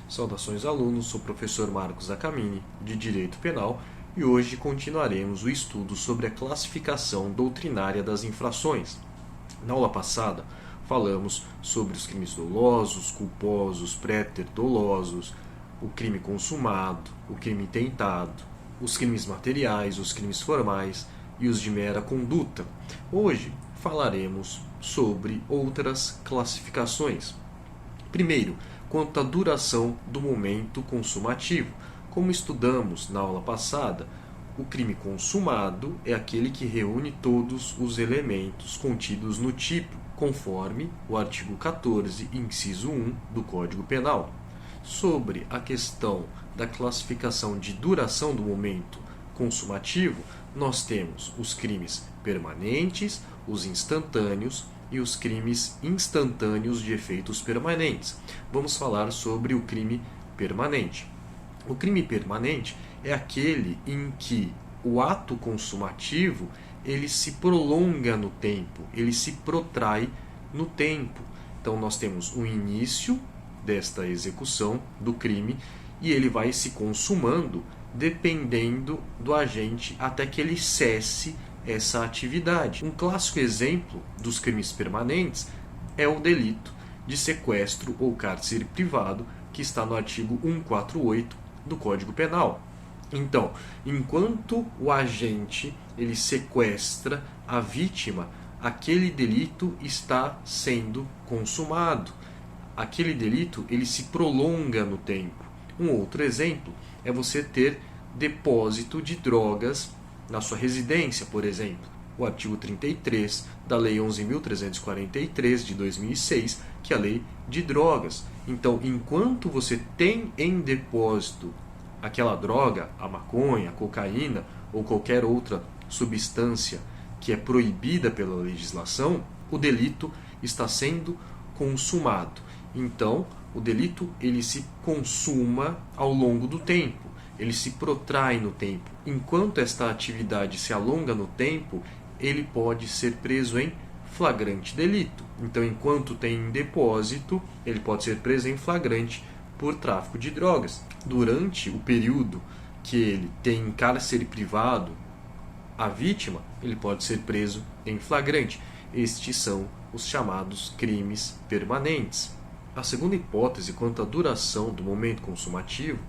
Saudações alunos, sou o professor Marcos Acamini, de Direito Penal, e hoje continuaremos o estudo sobre a classificação doutrinária das infrações. Na aula passada, falamos sobre os crimes dolosos, culposos, préter-dolosos, o crime consumado, o crime tentado, os crimes materiais, os crimes formais e os de mera conduta. Hoje falaremos sobre outras classificações. Primeiro, quanto à duração do momento consumativo. Como estudamos na aula passada, o crime consumado é aquele que reúne todos os elementos contidos no tipo, conforme o artigo 14, inciso 1 do Código Penal. Sobre a questão da classificação de duração do momento consumativo, nós temos os crimes permanentes, os instantâneos e os crimes instantâneos de efeitos permanentes. Vamos falar sobre o crime permanente. O crime permanente é aquele em que o ato consumativo ele se prolonga no tempo, ele se protrai no tempo. Então nós temos o início desta execução do crime e ele vai se consumando dependendo do agente até que ele cesse essa atividade. Um clássico exemplo dos crimes permanentes é o delito de sequestro ou cárcere privado, que está no artigo 148 do Código Penal. Então, enquanto o agente ele sequestra a vítima, aquele delito está sendo consumado. Aquele delito ele se prolonga no tempo. Um outro exemplo é você ter depósito de drogas na sua residência, por exemplo. O artigo 33 da Lei 11.343 de 2006, que é a Lei de Drogas. Então, enquanto você tem em depósito aquela droga, a maconha, a cocaína ou qualquer outra substância que é proibida pela legislação, o delito está sendo consumado. Então, o delito ele se consuma ao longo do tempo, ele se protrai no tempo. Enquanto esta atividade se alonga no tempo, ele pode ser preso em flagrante delito. Então, enquanto tem em depósito, ele pode ser preso em flagrante por tráfico de drogas. Durante o período que ele tem em cárcere privado a vítima, ele pode ser preso em flagrante. Estes são os chamados crimes permanentes. A segunda hipótese quanto à duração do momento consumativo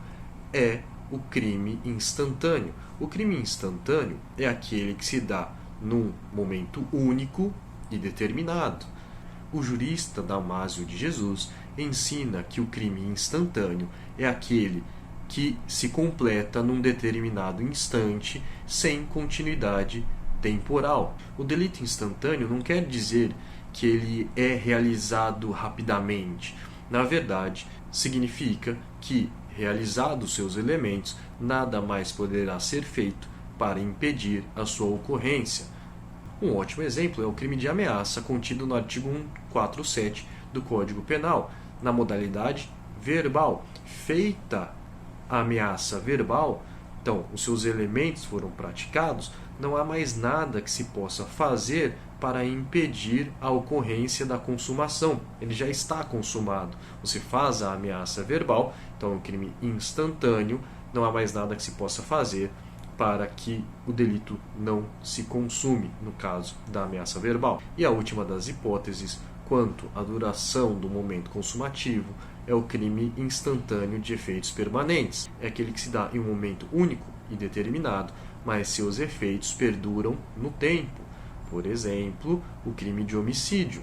é o crime instantâneo. O crime instantâneo é aquele que se dá num momento único e determinado. O jurista Damásio de Jesus ensina que o crime instantâneo é aquele que se completa num determinado instante sem continuidade temporal. O delito instantâneo não quer dizer que ele é realizado rapidamente. Na verdade, significa que, realizados seus elementos, nada mais poderá ser feito para impedir a sua ocorrência. Um ótimo exemplo é o crime de ameaça contido no artigo 147 do Código Penal, na modalidade verbal. Feita a ameaça verbal, então os seus elementos foram praticados, não há mais nada que se possa fazer para impedir a ocorrência da consumação. Ele já está consumado. Você faz a ameaça verbal, então é um crime instantâneo, não há mais nada que se possa fazer para que o delito não se consume, no caso da ameaça verbal. E a última das hipóteses, quanto à duração do momento consumativo, é o crime instantâneo de efeitos permanentes. É aquele que se dá em um momento único e determinado, mas seus efeitos perduram no tempo. Por exemplo, o crime de homicídio.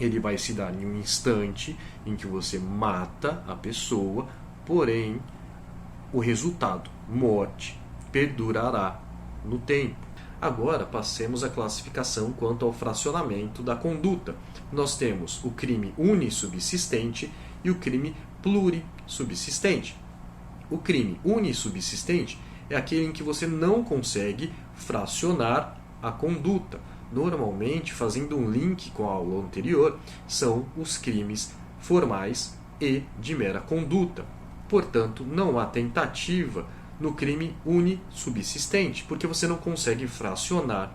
Ele vai se dar em um instante em que você mata a pessoa, porém, o resultado, morte, perdurará no tempo. Agora, passemos à classificação quanto ao fracionamento da conduta. Nós temos o crime unissubsistente e o crime plurissubsistente. O crime unissubsistente é aquele em que você não consegue fracionar a conduta. Normalmente, fazendo um link com a aula anterior, são os crimes formais e de mera conduta. Portanto, não há tentativa no crime unissubsistente, porque você não consegue fracionar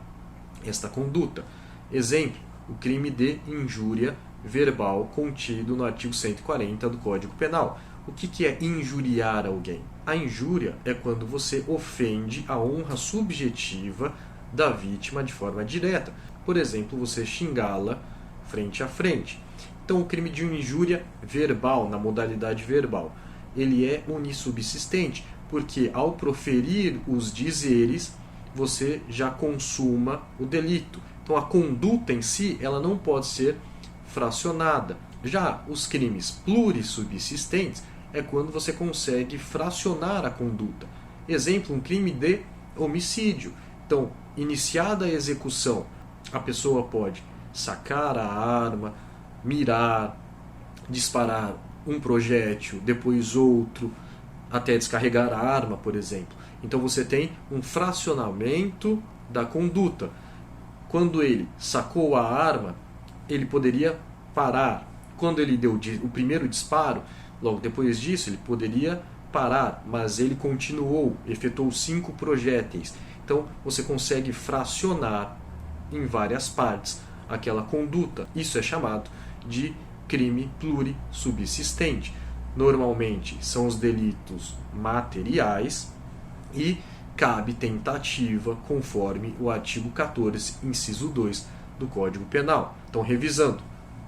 esta conduta. Exemplo, o crime de injúria verbal contido no artigo 140 do Código Penal. O que é injuriar alguém? A injúria é quando você ofende a honra subjetiva da vítima de forma direta. Por exemplo, você xingá-la frente a frente. Então, o crime de injúria verbal, na modalidade verbal, ele é unissubsistente, porque ao proferir os dizeres, você já consuma o delito. Então, a conduta em si, ela não pode ser fracionada. Já os crimes plurissubsistentes é quando você consegue fracionar a conduta. Exemplo, um crime de homicídio. Então, iniciada a execução, a pessoa pode sacar a arma, mirar, disparar um projétil, depois outro, até descarregar a arma, por exemplo. Então você tem um fracionamento da conduta. Quando ele sacou a arma, ele poderia parar. Quando ele deu o primeiro disparo, logo depois disso, ele poderia parar, mas ele continuou, efetuou 5 projéteis. Então você consegue fracionar em várias partes aquela conduta. Isso é chamado de crime plurissubsistente. Normalmente são os delitos materiais e cabe tentativa conforme o artigo 14, inciso 2 do Código Penal. Então, revisando,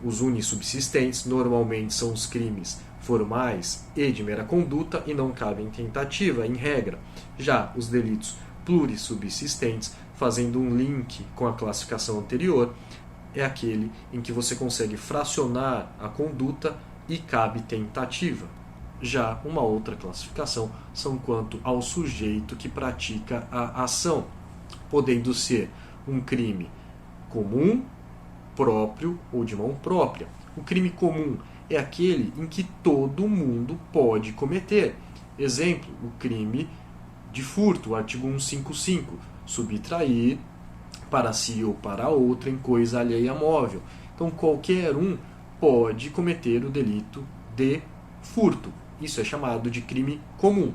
os unissubsistentes normalmente são os crimes formais e de mera conduta e não cabem tentativa, em regra. Já os delitos plurissubsistentes, fazendo um link com a classificação anterior, é aquele em que você consegue fracionar a conduta e cabe tentativa. Já uma outra classificação são quanto ao sujeito que pratica a ação, podendo ser um crime comum, próprio ou de mão própria. O crime comum é aquele em que todo mundo pode cometer. Exemplo, o crime de furto, o artigo 155, subtrair para si ou para outrem coisa alheia móvel. Então qualquer um pode cometer o delito de furto. Isso é chamado de crime comum.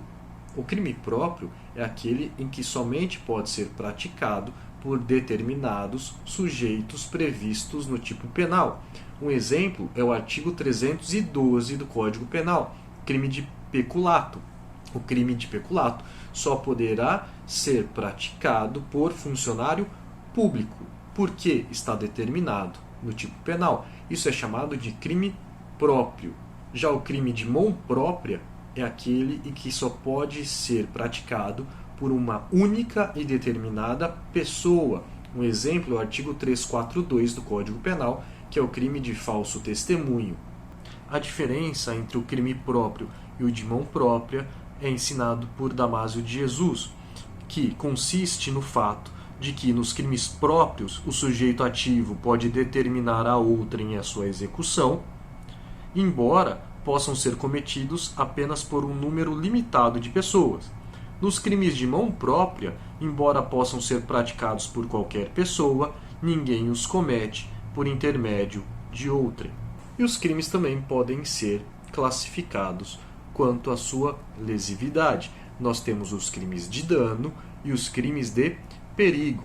O crime próprio é aquele em que somente pode ser praticado por determinados sujeitos previstos no tipo penal. Um exemplo é o artigo 312 do Código Penal, crime de peculato. O crime de peculato só poderá ser praticado por funcionário público, porque está determinado no tipo penal. Isso é chamado de crime próprio. Já o crime de mão própria é aquele em que só pode ser praticado por uma única e determinada pessoa. Um exemplo é o artigo 342 do Código Penal, que é o crime de falso testemunho. A diferença entre o crime próprio e o de mão própria é ensinado por Damásio de Jesus, que consiste no fato de que nos crimes próprios o sujeito ativo pode determinar a outrem a sua execução, embora possam ser cometidos apenas por um número limitado de pessoas. Nos crimes de mão própria, embora possam ser praticados por qualquer pessoa, ninguém os comete por intermédio de outrem. E os crimes também podem ser classificados quanto à sua lesividade. Nós temos os crimes de dano e os crimes de perigo.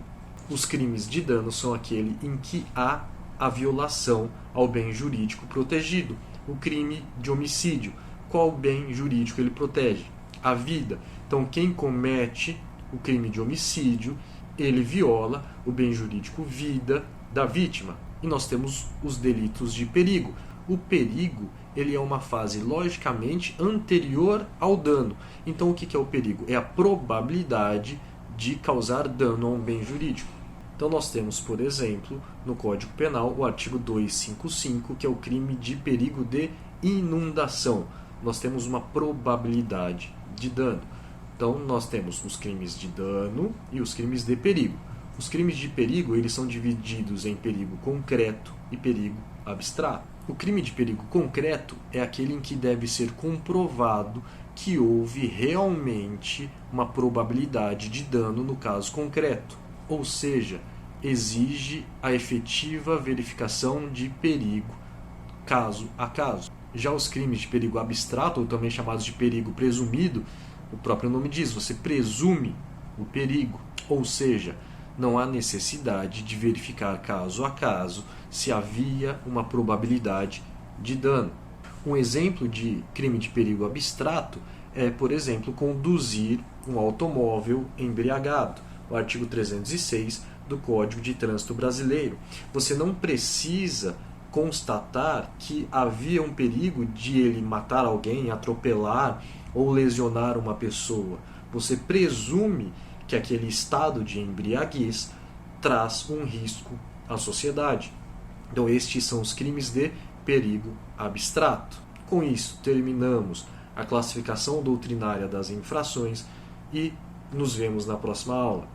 Os crimes de dano são aquele em que há a violação ao bem jurídico protegido. O crime de homicídio, qual bem jurídico ele protege? A vida. Então, quem comete o crime de homicídio, ele viola o bem jurídico vida da vítima. E nós temos os delitos de perigo. O perigo, ele é uma fase logicamente anterior ao dano. Então, o que é o perigo? É a probabilidade de causar dano a um bem jurídico. Então nós temos, por exemplo, no Código Penal, o artigo 255, que é o crime de perigo de inundação. Nós temos uma probabilidade de dano. Então nós temos os crimes de dano e os crimes de perigo. Os crimes de perigo, eles são divididos em perigo concreto e perigo abstrato. O crime de perigo concreto é aquele em que deve ser comprovado que houve realmente uma probabilidade de dano no caso concreto. Ou seja, exige a efetiva verificação de perigo, caso a caso. Já os crimes de perigo abstrato, ou também chamados de perigo presumido, o próprio nome diz, você presume o perigo. Ou seja, não há necessidade de verificar caso a caso se havia uma probabilidade de dano. Um exemplo de crime de perigo abstrato é, por exemplo, conduzir um automóvel embriagado, o artigo 306 do Código de Trânsito Brasileiro. Você não precisa constatar que havia um perigo de ele matar alguém, atropelar ou lesionar uma pessoa. Você presume que aquele estado de embriaguez traz um risco à sociedade. Então, estes são os crimes de perigo abstrato. Com isso, terminamos a classificação doutrinária das infrações e nos vemos na próxima aula.